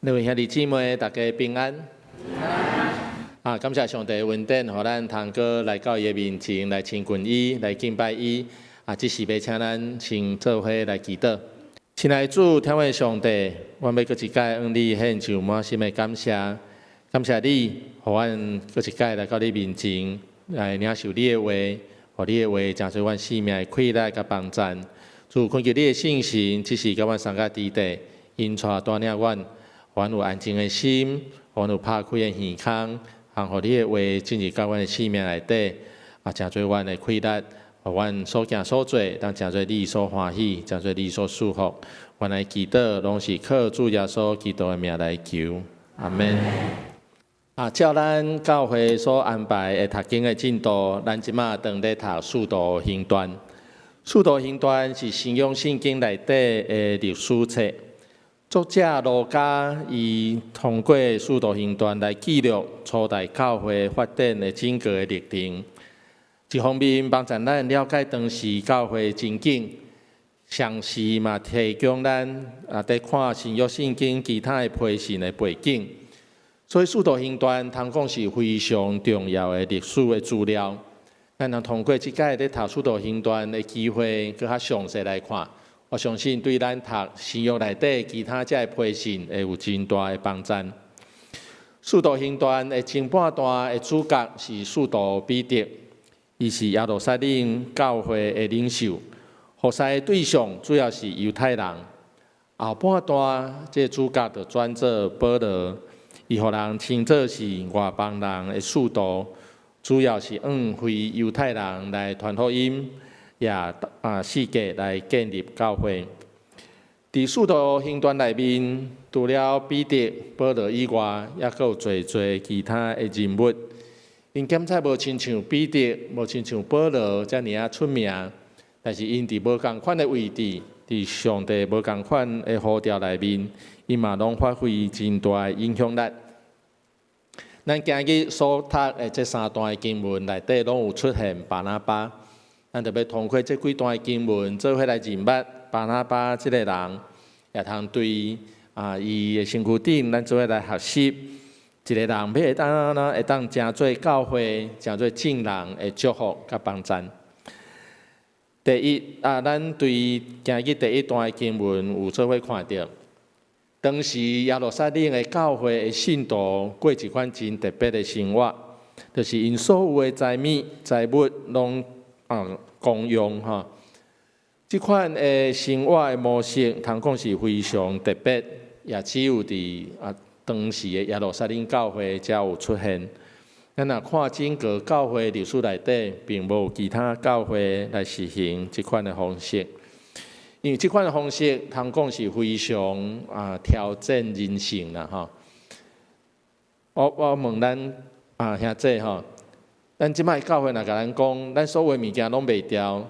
各位兄弟姊妹，大家平安。感谢上帝的恩典，让咱通过来到伊的面前来亲近伊，来敬拜伊。这时要请咱先做伙来祈祷。亲爱的主，天父上帝，我要搁一届向你献上满心的感谢，感谢你，让阮搁一届来到你面前来领受你的话，让你的话成做阮生命的快乐甲帮助。主，恳求你的圣神，只是甲阮三个弟弟，引带带领阮。还有安静的心，还有拍开的耳孔，让你的话进入到阮的生命内底，成做阮的快乐，互阮所行所做，当成做你所欢喜，成做你所祝福。阮来祈祷，拢是靠主耶稣基督的名来求，阿门。照咱教会所安排的读经的进度，咱即马当咧读《使徒行传》。《使徒行传》是新约圣经内底的历史册。作者路加伊通过《使徒行传》来记录初代教会发展的整个的历程。一方面帮助咱了解当时教会情景，详细嘛提供咱在看新约圣经其他的批信的背景。所以《使徒行传》通讲是非常重要的历史的资料。咱能通过即届咧读《使徒行传》的机会，更较详细来看。我相信对咱读新约内底其他这批信会有真大的帮助。使徒行传的前半段的主角是使徒彼得，伊是耶路撒冷教会的领袖，服侍的对象主要是犹太人。后半段这主角就转做保罗，伊互人称作是外邦人的使徒，主要是非犹太人来传福音。也世界来建立教会。伫使徒行传内面，除了彼得、保罗以外，也佫有侪其他的人物。因检测无亲像彼得，无亲像保罗遮尔出名，但是因伫无共款的位置，伫上帝无共款的呼召内面，因嘛拢发挥真大的影响力。咱今日所读的这三段经文内底，拢有出现巴拿巴。咱就要通过这几段经文，做伙来认捌巴拿巴这个人，也通对伊的身躯顶，咱做伙来学习。一个人要会当成做教会、成做正人的祝福甲帮助。第一咱对今日第一段经文有做伙看到，当时耶路撒冷的教会的信徒过一款真特别的生活，就是因所有的财物拢公用哈，这款的生活的模式，通讲是非常特别，也只有伫当时的耶路撒冷教会才有出现。咱若看整个教会历史内底，并无其他教会来实行这款的方式，因为这款的方式，通讲是非常挑战人性啦哈。我问咱兄弟哈。咱即摆教会若甲咱讲，咱所有物件拢卖掉，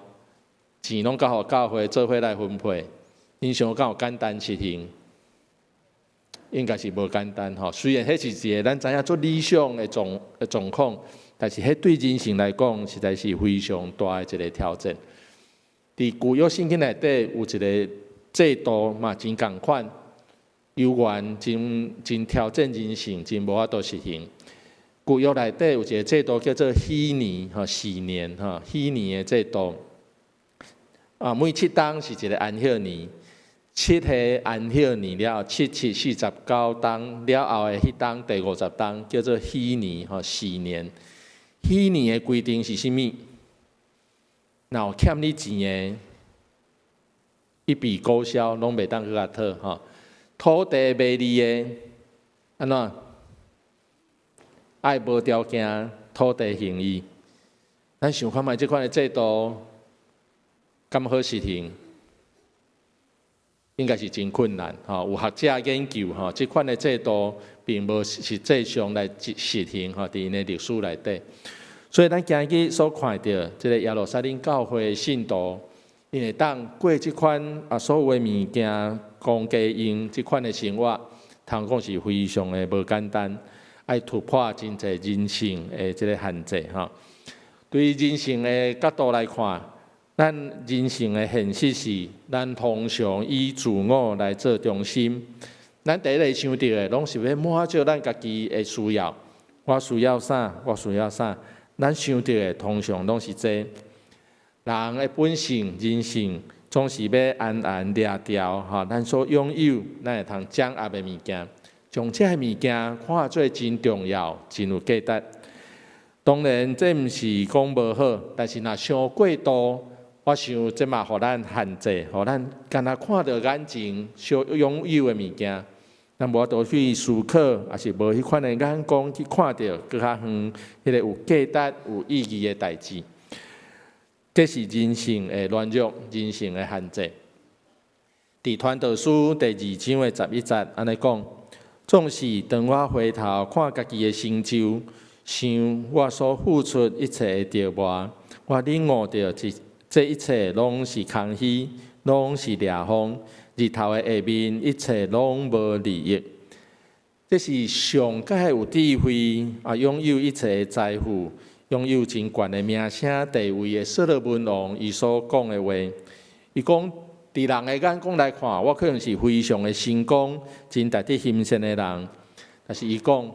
钱拢交互教会做伙来分配，恁想敢有简单实行？应该是无简单吼。虽然迄是一个咱知影做理想的状况，但是迄对人性来讲，实在是非常大的一个挑战。伫旧约圣经内底有一个制度嘛，真共款，犹原真挑战人性，真无法度实行。旧约内底有一个制度叫做禧年4年禧年的制度。每7冬是一个安息年，7个安息年了后，7、7、49冬了后的迄冬第50冬叫做禧年4年。禧年的规定是啥物？若有欠你钱的，一笔勾销，拢袂当去甲讨土地卖你的，安怎？爱无条件土地行医，咱想看卖即款的制度，敢好实行？应该是真困难有学者研究即款的制度并无实际上来实行伫因的历史内底。所以咱今日所看到即个耶路撒冷教会的信徒，因会当过即款所有的物件公家用即款的生活，通讲是非常的无简单。爱突破真侪人性的这个限制对人性的角度来看，咱人性的现实是，咱通常以自我来做中心，咱第一个想到的，拢是要满足咱家己的需要。我需要啥？我需要啥？咱想到的通常拢是这。人的本性、人性总是要安安掠调，咱所拥有，咱会通掌握的物件，将这物件看作真重要、真有价值。当然，这毋是讲无好，但是若伤过度，我想这嘛，互咱限制，互咱干那看到眼前所拥有的物件，咱无法度去思考，也是无迄款的眼光去看到更较远迄个有价值、有意义的代志。这是人性的软弱，人性的限制。伫传道书第2章的11节安尼讲：总是当我回头看家己的成就，想我所付出一切的着磨，我领悟到这一切拢是空虚，拢是掠风。日头的下面，一切拢无利益。这是上界有智慧拥有一切的财富。拥有真悬的名声地位的所罗门王，伊所讲的话，伊讲，伫人的眼光来看，我可能是非常的成功、真值得欣赏的人。但是伊讲，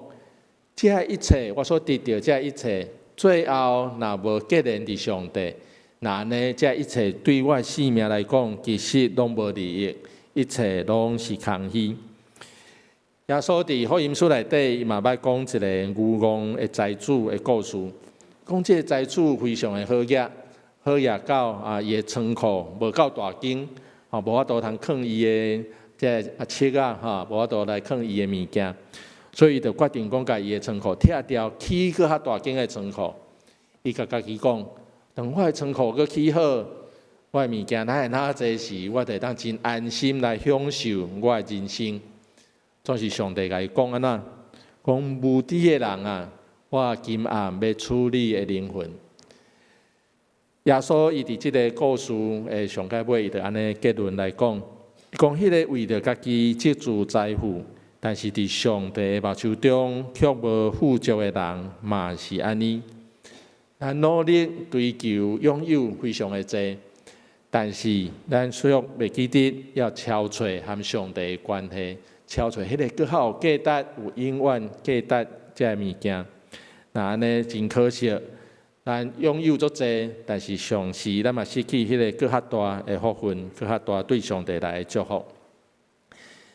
这一切我所得到这一切，最后若无结连伫上帝，那呢，这一切对我性命来讲，其实拢无利益，一切拢是空虚。耶稣伫福音书内底，伊嘛捌讲一个牛郎的财主的故事。讲这个财主非常的好业到伊的仓库无够大间，无法度通放伊的这册无法度来放伊的物件，所以伊就决定讲，甲伊的仓库拆掉，起个较大间的仓库。伊甲家己讲，等我的仓库阁起好，我的物件哪济时，我就当真安心来享受我的人生。总是上帝甲伊讲安怎？讲无知的人我今暗要处理的灵魂。耶稣伊伫即个故事的上界尾，伊就安尼结论来讲，讲迄个为着家己积聚财富，但是伫上帝的目睭中却无富足的人，嘛是安尼。咱努力追求拥有非常的多，但是咱却袂记得要超找和上帝的关系，超找迄个更较有价值、有永远价值这物件。那安尼真可惜，咱拥有足济，但是上时咱嘛失去迄个更较大的福分，更较大对上帝来的祝福。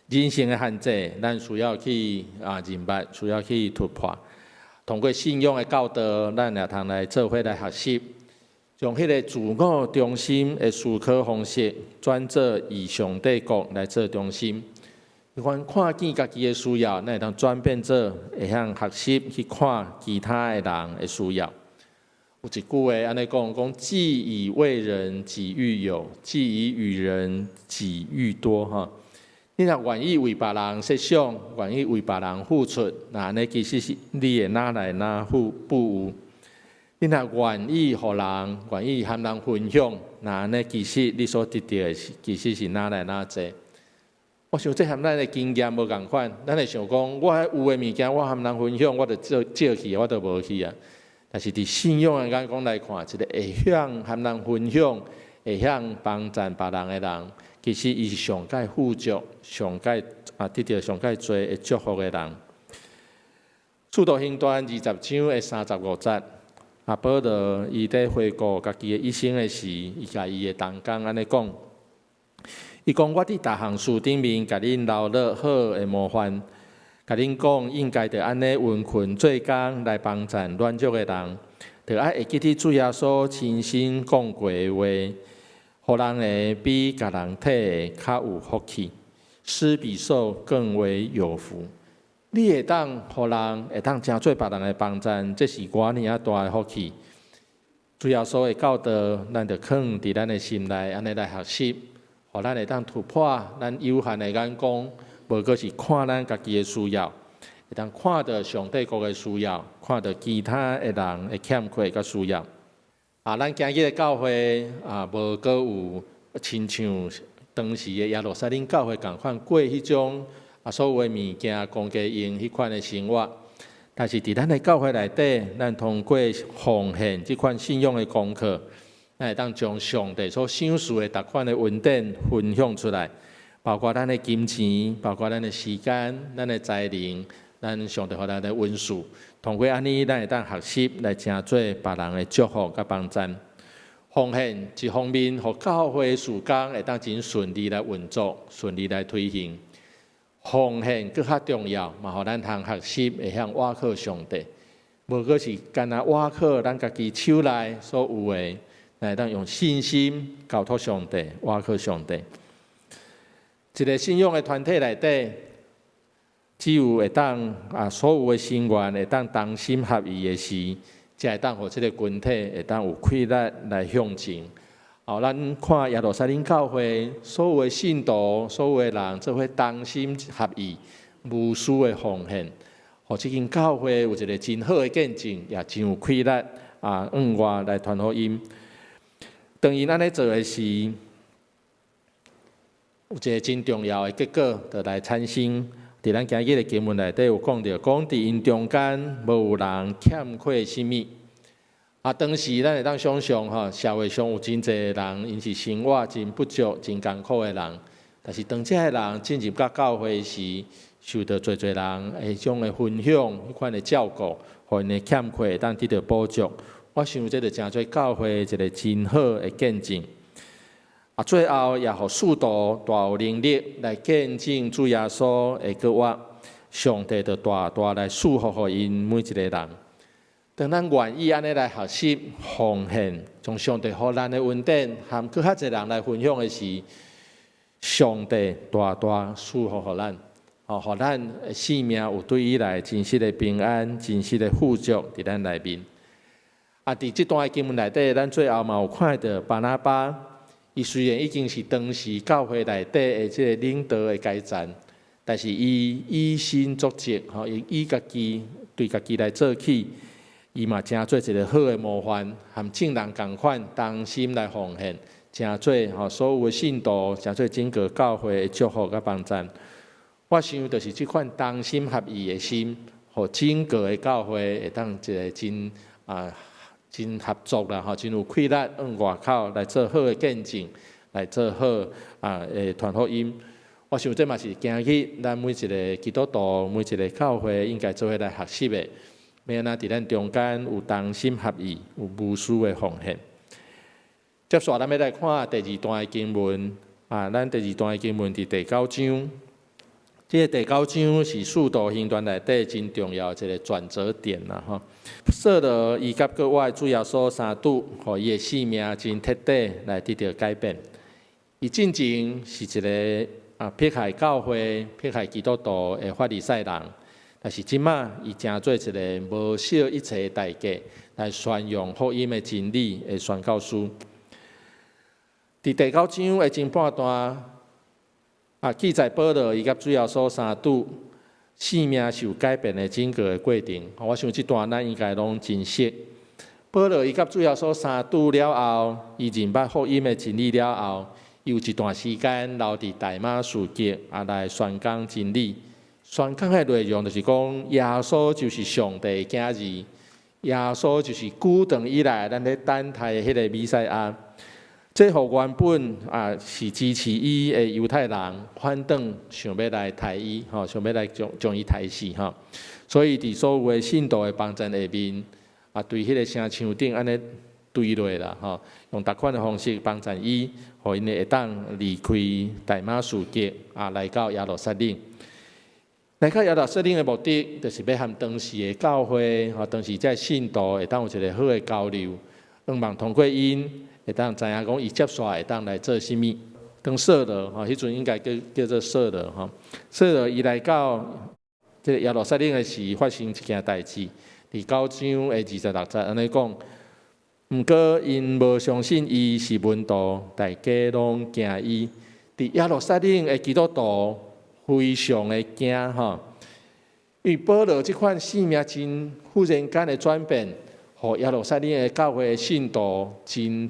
人性的限制，咱需要去认捌，需要去突破。通过信仰的教导，咱也通来做伙来学习，将迄个自我中心的思考方式，转做以上帝国来做中心。看见家己的需要，咱会当转变做会晓学习去看其他的人的需要。有一句话安尼讲，既以为人己欲有，既以与人己欲多你若愿意为别人设想，愿意为别人付出，那安尼其实是你会哪来哪不有。你若愿意互人，愿意和人分享，那安尼其实你所得到的其实是哪来哪济。我想这和咱的经验无共款，咱会想讲，我有的物件，我和人分享，我就借去，我就无去啊。但是伫信仰的眼光来看，一个会向和人分享、会向帮助别人的人，其实伊是上界富足、上界得到上界侪的祝福的人。使徒行传20章的35节，保罗伊在回顾家己的一生的时，伊甲伊的同工安尼讲。伊讲：我伫大项事顶面，甲恁留落好的模范，甲恁讲应该着安尼温困做工来帮助软弱的人，着爱会记得主耶稣亲身讲过的话，互人会比甲人体较有福气，施比受更为有福。你会当互人会当真做别人的帮助，这是偌尔大的福气。主耶稣的教导，咱着放伫咱的心内，安尼来学习。互咱会当突破咱有限的眼光，无过是看咱家己的需要，会当看到上帝国的需要，看到其他的人的欠缺甲需要。咱今日的教会无过有亲像当时的耶路撒冷教会共款过迄种所有的物件供给用迄款的生活。但是伫咱的教会内底，咱通过奉献即款信仰的功课。咱会当将上帝所赏赐的逐款的恩典分享出来，包括咱的金钱，包括咱的时间、咱的才能，咱上帝予咱的恩赐。通过安尼，咱会当学习来成做别人的祝福甲帮助。奉献一方面，互教会事工会当真顺利来运作，顺利来推行。奉献更较重要，嘛，互咱通学习会向倚靠上帝。无过是干那倚靠咱家己手内所有的，来当用信心交托上帝，倚靠上帝。一个信仰的团体内底，只有会当所有的成员会当同心合意的时，才会当互这个群体会当有气力来向前。咱看耶路撒冷教会所有的信徒、所有的人，做伙同心合意、无私的奉献，互这间教会有一个真好的见证，也真有气力往外来传福音。当因安尼做的时，有一个真重要的结果，就来产生。伫咱今日的经文内底有讲到，讲伫因中间无有人欠缺什么。当时咱会当想象社会上有真侪人，因是生活真不足、真艰苦的人。但是当这些人进入到教会时，受到侪人迄种的分享、迄款的照顾，互因的欠缺会当得到补足。我想这就成做教会一个真好的见证。最后也互使徒大有能力来见证主耶稣的国话，上帝就大大来祝福互因每一个人。当咱愿意安尼来学习奉献，从上帝予咱的恩典，和更较侪人来分享的时，上帝大大祝福互咱，互咱的生命有对伊来真实的平安、真实的富足伫咱内面。伫这段经文内底，咱最后嘛有看到巴拿巴，伊虽然已经是当时教会内底的这个领导的阶层，但是伊以身作则，以家己对家己来做起。伊嘛真做一个好的模范，和正人共款，同心来奉献，真做所有的信徒，真做整个教会的祝福甲帮助。我想就是这款同心合意的心，互整个的教会会当一个真合作啦，真有气力往外口来做好的见证，来做好传福音。我想这嘛是今日咱每一个基督徒、每一个教会应该做伙来学习的。要安怎伫咱中间有同心合意、有无私的奉献。接下来，咱要来看第二段的经文。咱第二段的经文伫第9章。这个第9章是使徒行传内底真重要一个转折点啦，说到伊甲国外主要所相拄，互伊的生命真彻底来得到改变。伊进前是一个迫害教会、迫害基督徒的法利赛人。但是即马，伊成做一个无惜一切代价来宣扬福音的真理的宣教师。伫第9章的前半段，记载保罗伊甲主要所相拄生命受改变的整个的过程。我想这段咱应该拢真熟。保罗伊甲主要所相拄了后，伊认捌福音的真理了后，有一段时间留伫大马士革来宣讲真理。宣讲的内容就是讲，耶稣就是上帝的囝儿，耶稣就是久长以来咱咧等待的迄个弥赛亚。这互原本是支持伊的犹太人反倒想要来杀伊，想要来将伊杀死。所以伫所有的信徒的帮助下面，对迄个城墙顶安尼堆落啦，用逐款的方式帮助伊，互因会当离开大马士革来到耶路撒冷。来到耶路撒冷的目的，就是要和当时的教会、当时这信徒会当有一个好的交流，希望通过因会当知影讲伊接下来会当来做甚物。当扫罗迄阵应该叫做扫罗扫罗伊来到这个耶路撒冷的时，发生一件代志。伫9章的26节安尼讲，毋过因无相信伊是门徒，大家拢惊伊。伫耶路撒冷的基督徒非常的惊因为保罗这款生命真忽然间的转变，互耶路撒冷的教会的信徒真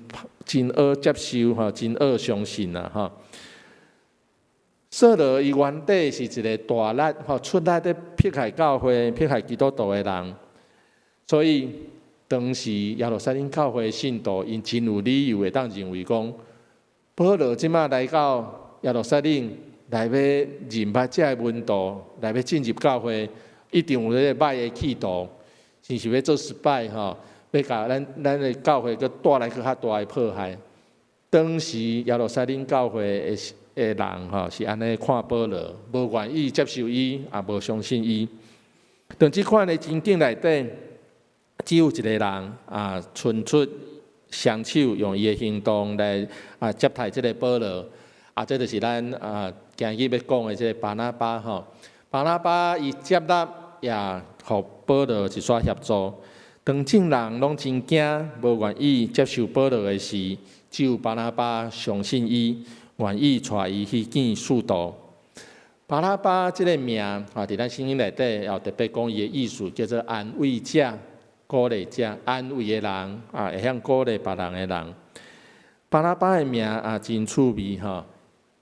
好接受真好相信啦扫罗伊原底是一个大力出力在迫害教会、迫害基督徒的人，所以当时耶路撒冷教会的信徒因真有理由会当认为讲，保罗即马来到耶路撒冷，来要认捌这个温度，来要进入教会，一定有咧歹的企图，是要做失败吼，要甲咱的教会佮带来佮较大的迫害。当时耶路撒冷教会的人吼是安尼看保罗，无愿意接受伊，也无相信伊。当即款的情景内底，只有一个人伸出双手，用伊的行动来接待即个保罗。这就是咱今日要讲的即个巴拿巴吼。巴拿巴伊接纳也互保罗一撮协助。当众人拢真惊，无愿意接受保罗的时，只有巴拿巴相信伊，愿意带伊去见使徒。巴拿巴即个名伫咱圣经内底也特别讲伊的意思，叫做安慰者、鼓励者、安慰的人会晓鼓励别人的人。巴拿巴的名真趣味吼。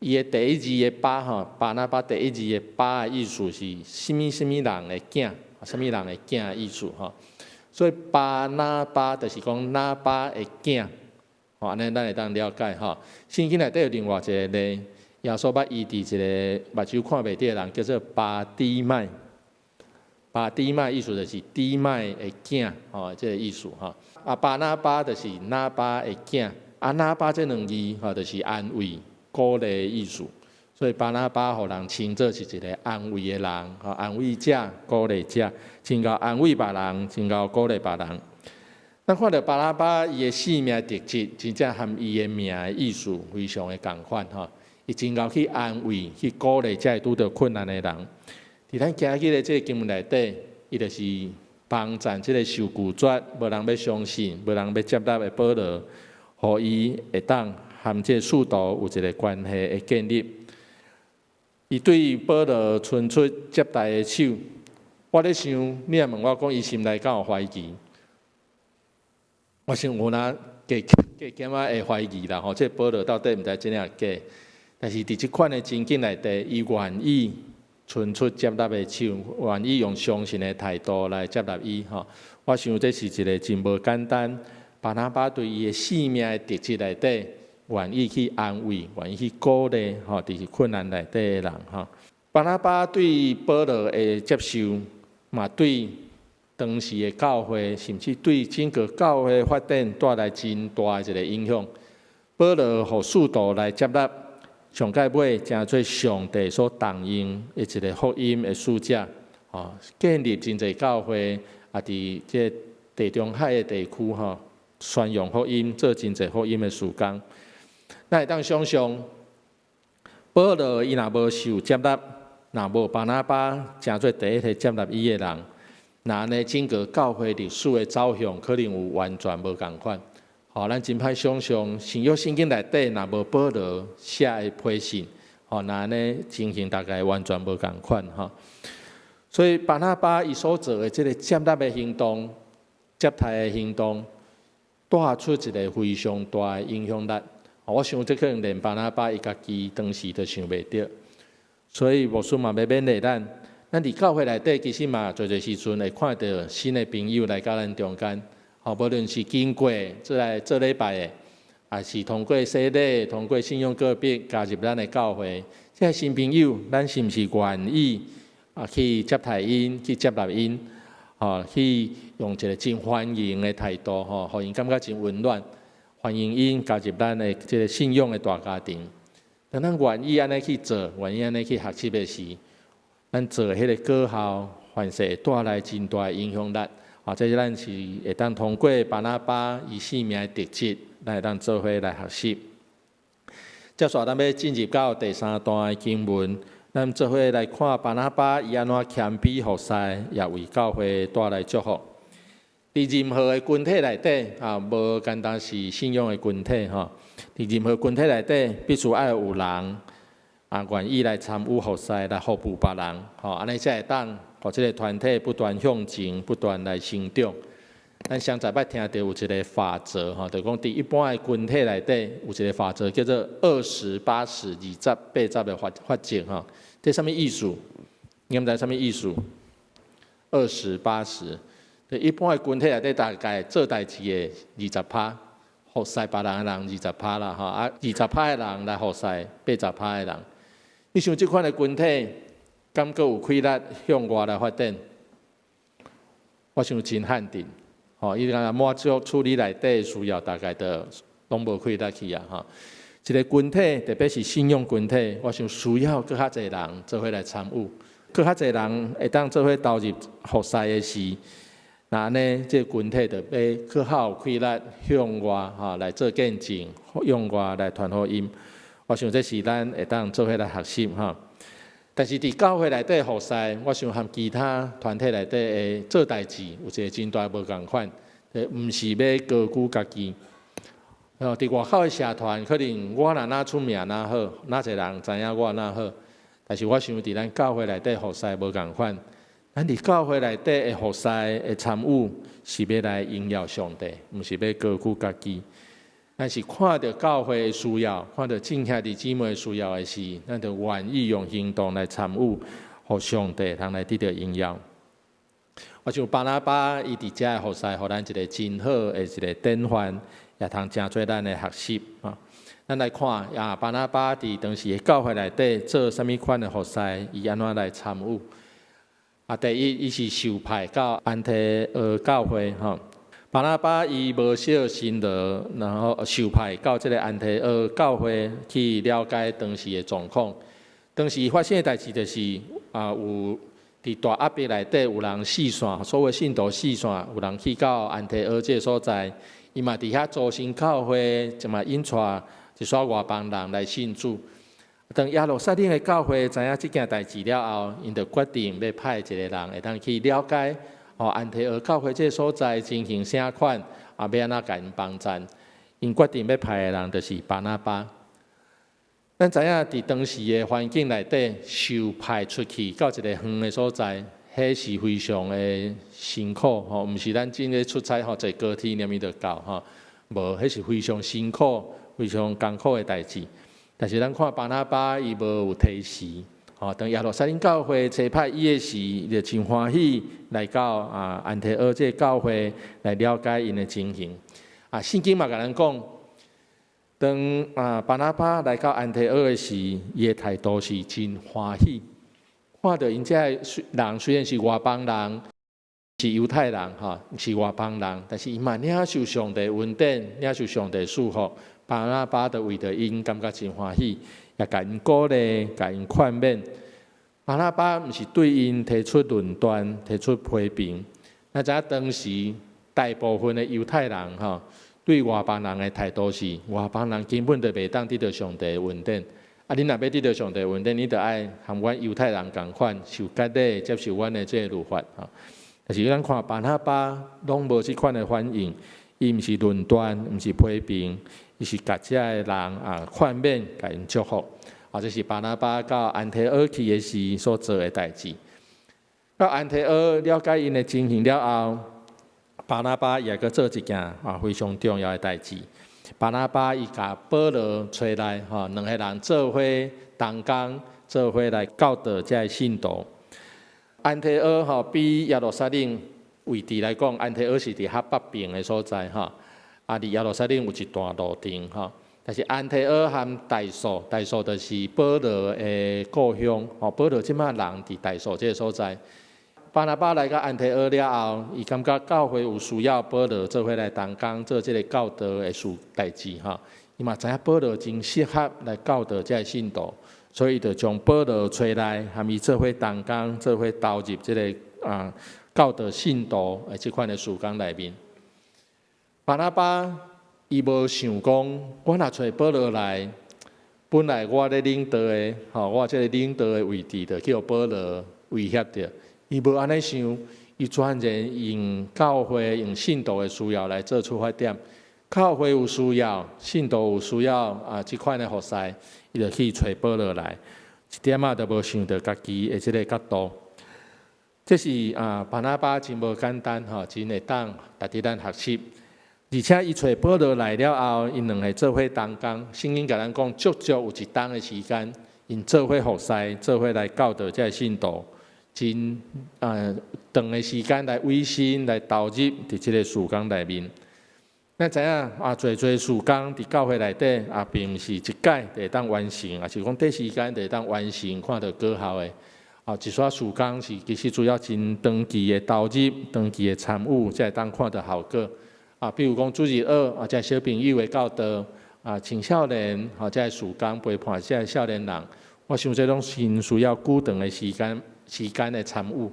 伊的第一字的巴吼，巴拿巴第一字的巴的意思是什么人的囝，什么人的囝的意思吼。所以巴拿巴就是讲拿巴的囝，安尼咱会当了解吼。圣经内底有另外一个例，耶稣捌医治一个目睭看袂见的人，叫做巴底麦。巴底麦意思就是底麦的囝，这个意思吼。巴拿巴就是拿巴的囝，拿巴这两字就是安慰。鼓励的意思，所以巴拿巴互人称作是一个安慰的人，安慰者、鼓励者，真够安慰别人，真够鼓励别人。咱看到巴拿巴伊的生命特质，真正和伊的名的意思非常的共款吼。伊真够去安慰、去鼓励遮拄到困难的人。伫咱今日的这个经文内底，伊就是帮赞这个受拒绝、无人要相信、无人要接纳的保罗，互伊会当和这使徒有一个关系的建立。伊对保罗伸出接待的手，我咧想，你若问我讲，伊心内敢有怀疑？我想有哪加减会怀疑啦吼，这保罗到底毋知真正假？但是伫即款的情景内底，伊愿意伸出接纳的手，愿意用相信的态度来接纳伊吼。我想这是一个真无简单。巴拿巴对伊的生命的特质内底。愿意去安慰，愿意去鼓励，伫困难内底的人，巴拿巴对保罗的接受，嘛对当时的教会，甚至对整个教会发展带来真大的一个影响。保罗互使徒来接纳，上界尾成做上帝所动用的一个福音的使者，建立真侪教会，伫这地中海的地区，宣扬福音，做真侪福音的事工。咱会当想象，保罗伊若无受接纳，若无巴拿巴成做第一个接纳伊的人，那安尼整个教会历史的走向可能有完全无共款。咱真歹想象，新约圣经内底若无保罗写的批信，那安尼情形大概完全无共款所以巴拿巴伊所做的这个接纳的行动、接待的行动，带出一个非常大的影响力。我想这可能连巴拿巴伊家己当时都想袂到，所以牧师嘛要勉励咱伫教会内底其实嘛，侪时阵会看到新的朋友来到咱中间，无论是经过来做礼拜的，还是通过洗礼、通过信仰个别加入咱的教会，这些新朋友，咱是毋是愿意去接待因、去接纳因，去用一个真欢迎的态度，互因感觉真温暖。欢迎因加入咱的这个信仰的大家庭。当咱愿意安尼去做，愿意安尼去学习的时，咱做迄个果效，凡是会带来真大的影响力。这咱是会当通过巴拿巴伊生命的特质，咱会当做伙来学习。接下来咱要进入到第三段的经文，咱做伙来看巴拿巴伊安怎谦卑服侍，也为教会带来祝福。伫任何的群体内底，无单单是信仰的群体伫任何群体内底，必须爱有人愿意来参与服侍，来服务别人，安尼才会当互这个团体不断向前，不断来成长。咱上载捌听到有一个法则，就讲伫一般的群体内底有一个法则，叫做20、80、20、80的法则这什么意思？你毋知什么意思？20、80。一般的群体内底大概做代志的20%，服侍别人的人20%啦，20%的人来服侍80%的人。意你想即款的群体，敢阁有气力向外来发展？我想真限定。伊若满足处理内底需要，大概都拢无气力去啊！一个群体，特别是信用群体，我想需要更较侪人做伙来参与，更较侪人会当做伙投入服侍的事。那安尼，这个群体就要更好有气力向外来做见证，向外来传福音。我想这是咱会当做伙来学习但是伫教会内底服侍，我想和其他团体内底的做代志有一个真大无共款，毋是要高估家己。伫外口的社团，可能我哪出名哪好，哪侪人知影我哪好。但是我想伫咱教会内底服侍无共款，咱伫教会内底的服侍的参与，是要来荣耀上帝，毋是要高估家己。咱是看到教会的需要，看到正兄弟姊妹需要的事，咱就愿意用行动来参与，互上帝通来得到荣耀。我想巴拿巴伊伫遮的服侍，互咱一个真好的一个典范，也通真做咱的学习咱来看巴拿巴伫当时的教会内底做啥物款的服侍，伊安怎来参与？第一，伊是受派到安提阿教会巴拿巴伊无小心的，然后受派到这个安提阿教会去了解当时的状况。当时发生的代志就是有伫大压迫内底有人四散，所谓信徒四散，有人去到安提阿这个所在，伊嘛伫遐组成教会，就嘛引出一撮外邦人来信主。当耶路撒冷的教会知影这件代志了后，因就决定要派一个人会当去了解。安提阿教会这个所在情形啥款，要安怎甲因帮衬？因决定要派的人就是巴拿巴。咱知影伫当时的环境内底，受派出去到一个远的所在，迄是非常的辛苦毋是咱真个出差坐高铁念伊就到无，迄是非常辛苦、非常艰苦的代志。但是咱看巴拿巴，伊无有提示。当耶路撒冷教会差派伊的时，伊就真欢喜来到安提阿这教会来了解因的情形。圣经嘛甲咱讲，当巴拿巴来到安提阿的时，伊的态度是真欢喜，看到因这人虽然是外邦人，是犹太人是外邦人，但是伊嘛领受上帝恩典，领受上帝祝福。巴拿巴就为着因感觉真欢喜。也甲因鼓励，甲因劝勉。巴拿巴毋是对因提出论断、提出批评。咱知影当时大部分的犹太人对外邦人的态度是，外邦人根本就袂当得到上帝的恩典。恁若要得到上帝的恩典，你就爱和阮犹太人共款，受割礼，接受阮的这个律法但是咱看巴拿巴拢无即款的反应，伊毋是论断，毋是批评。伊是甲遮个人劝勉，甲因祝福。这是巴拿巴到安提阿去的时所做的代志。到安提阿了解因的情形了后，巴拿巴也阁做一件非常重要的代志。巴拿巴伊甲保罗找来两个人做伙同工，做伙来教导遮个信徒。安提阿比耶路撒冷位置来讲，安提阿是伫较北边的所在伫耶路撒冷有一段路程但是安提阿和大数就是保罗的故乡保罗即马人伫大数这个所在。巴拿巴来到安提阿了后，伊感觉教会有需要保罗做伙来同工做这个教导的代志伊嘛知影保罗真适合来教导这个信徒，所以就将保罗找来，和伊做伙同工，做伙投入这个教导信徒的这款的事工内面。巴拿巴伊无想讲，我若找保罗来，本来我咧领导的我这个领导的位置就叫保罗威胁着。伊无安尼想，伊专然用教会、用信徒的需要来做出发点。教会有需要，信徒有需要即款的服侍，伊就去找保罗来，一点都无想到家己的即个角度。这是巴拿巴真无简单真会当值得咱学习。而且伊找保罗来了后，因两个做伙同工。圣经甲咱讲，足足有一冬的时间，因做伙服侍，做伙来教导这个信徒，真长的时间来委身来投入伫这个事工内面。咱知影啊，侪事工伫教会内底啊，并毋是一届就会当完成，也是讲短时间就会当完成，看到果效的。啊，一撮事工是其实主要真长期的投入、长期的参与，才会当看到效果。啊，比如讲主日学啊，即小朋友的教导啊，青少年啊，即事工陪伴即少年人，我想这拢真需要久长的时间的参与。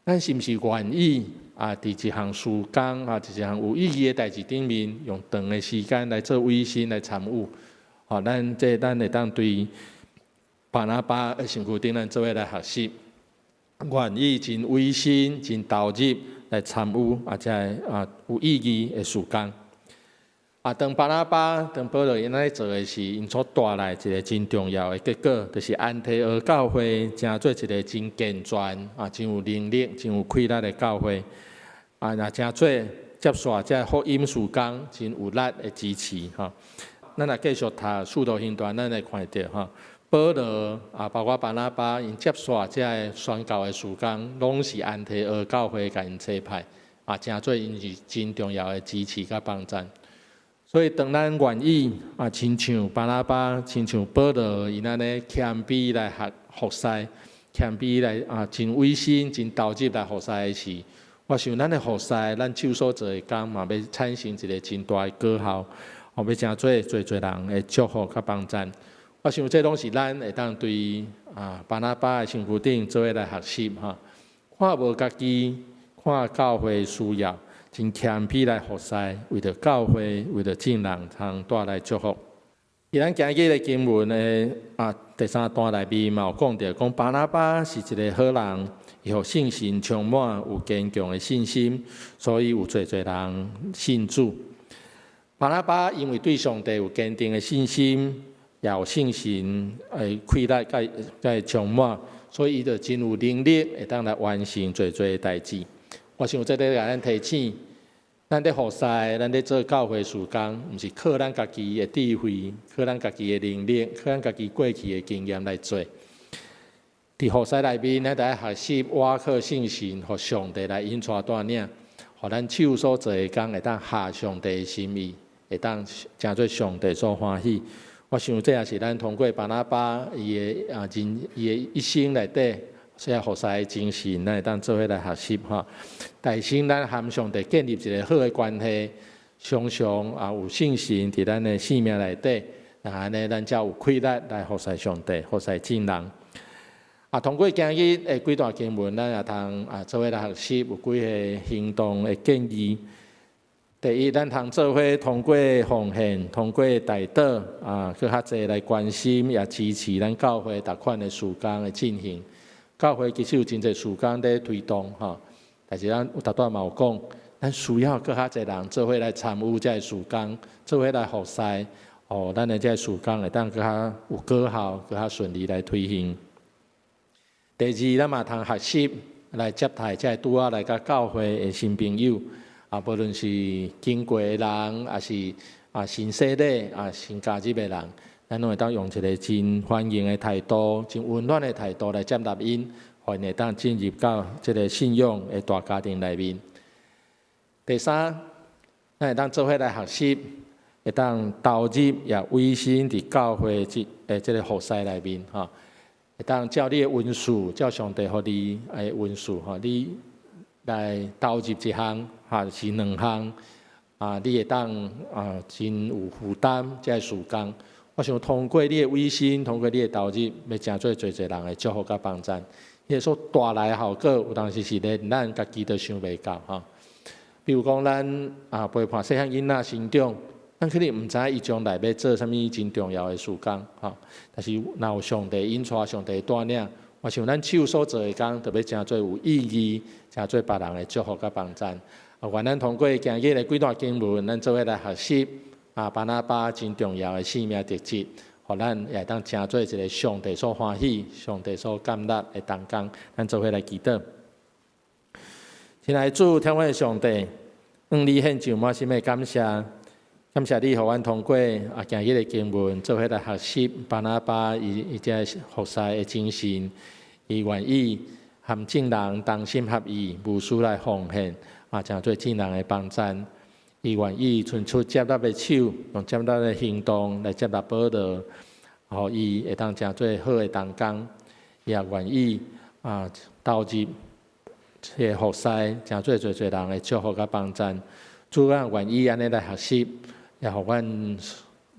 咱是毋是愿意啊？伫一项事工啊，一项有意义的代志顶面，用长的时间来做委身来参与。哦，咱会当对巴拿巴的身躯顶，咱做伙来学习，愿意真委身、真投入来参与啊，即有意义的事工。啊，当巴拿巴、当保罗因来做的是，因所带来一个真重要的结果，就是安提阿教会成做一个真健全、啊真有能力、真有气力的教会。啊，也成做接续这福音事工真有力的支持哈。咱来继续读《使徒行传》，咱来看到哈，保罗啊，包括巴拿巴因接续这宣教的事工，拢是安提阿教会甲因差派，啊，成做因是真重要的支持甲帮助。所以，当咱愿意啊，亲像巴拿巴、亲像保罗，因安尼谦卑来服侍，谦卑来啊，真委身、真投入来服侍的时，我想咱的服侍，咱手所做的工嘛，要产生一个真大的果效，哦，要成做人的祝福甲帮助。我想这拢是咱会当对啊巴拿巴的身躯顶做伙来学习哈，看无家己，看教会需要。真谦卑来服侍，为着教会，为着众人通带来祝福。而咱今日的经文的第3段内面嘛有讲到，讲巴拿巴是一个好人，伊互信心充满，有坚强的信心，所以有侪人信主。巴拿巴因为对上帝有坚定的信心，也有信心，气力甲充满，所以伊就真有能力会当来完成侪代志。我想这咧，咱提醒，咱咧服侍，咱咧做教会事工，毋是靠咱家己的智慧，靠咱家己的能力，靠咱家己过去的经验来做。伫服侍内面，咱得学习倚靠信心，互上帝来引带带领，互咱手所做的工会当合上帝的心意，会当成做上帝所欢喜。我想这也是咱通过巴拿巴伊的一生内底。所以服侍的精神，咱会当做伙来学习哈。但是咱和上帝建立一个好的关系，常常有信心伫咱的生命内底，安尼咱才有气力来服侍上帝，服侍众人。通过今日的几段经文，咱也通做伙来学习有几个行动的建议。第一，咱通做伙通过奉献，通过代祷去较济来关心也支持咱教会逐款的事工的进行。教会其实有真侪事工在推动哈，但是咱有逐段嘛有讲，咱需要搁较侪人做伙来参与这事工，做伙来服侍，咱的这事工会当搁较有果效，搁较顺利来推行。第二，咱嘛通学习来接待这拄仔来甲教会的新朋友，无论是经过的人，还是新洗礼新加入的人。咱拢会当用一个真欢迎的态度、真温暖的态度来接纳因，互因会当进入到这个信仰的大家庭内面。第三，咱会当做伙来学习，会当投入也委身伫教会这个服侍内面哈，会当照你的温数，照上帝互你的温数哈，你来投入一项是两项你会当真有负担这事工。我想通过你的委身，通过你的投入，要成做侪人的祝福甲帮助。迄个所带来的效果，有当时是连咱家己都想袂到哈。比如讲，咱陪伴细汉囡仔成长，咱可能毋知伊将来要做啥物真重要的事工哈。但是若有上帝引带、上帝带领，我想咱手所做的工，就要成做有意义，成做别人的祝福甲帮助。愿咱通过今日的几段经文，咱做伙来学习。巴拿巴真重要的生命特质，互咱也当成做一个上帝所欢喜、上帝所感纳的同工，咱做伙来祈祷。亲爱的主，天父的上帝，你献上满心的感谢，感谢你，互阮通过今日的经文，做伙来学习巴拿巴伊这服侍的精神，伊愿意和众人同心合意，无私来奉献，成做众人的帮助。伊愿意伸出接纳的手，用接纳的行动来接纳保罗，互伊会当诚做好的同工，也愿意投入这个服侍，诚做侪人的祝福甲帮助。主啊，愿意安尼来学习，也互阮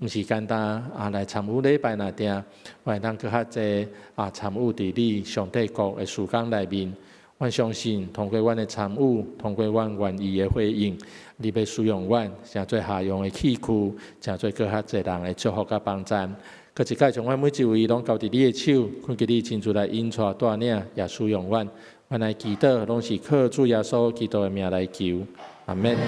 毋是简单来参与礼拜内定，会当搁较济参与伫你上帝国的事工内面。阮相信，通过阮的参与，通过阮愿意的回应，你要使用阮，诚做下用的器具，诚做搁较济人的祝福甲帮助。搁一届将阮每一位拢交伫你的手，恳求你亲自来引带带领，也使用阮。阮来祈祷，拢是靠主耶稣基督的名来求，阿免。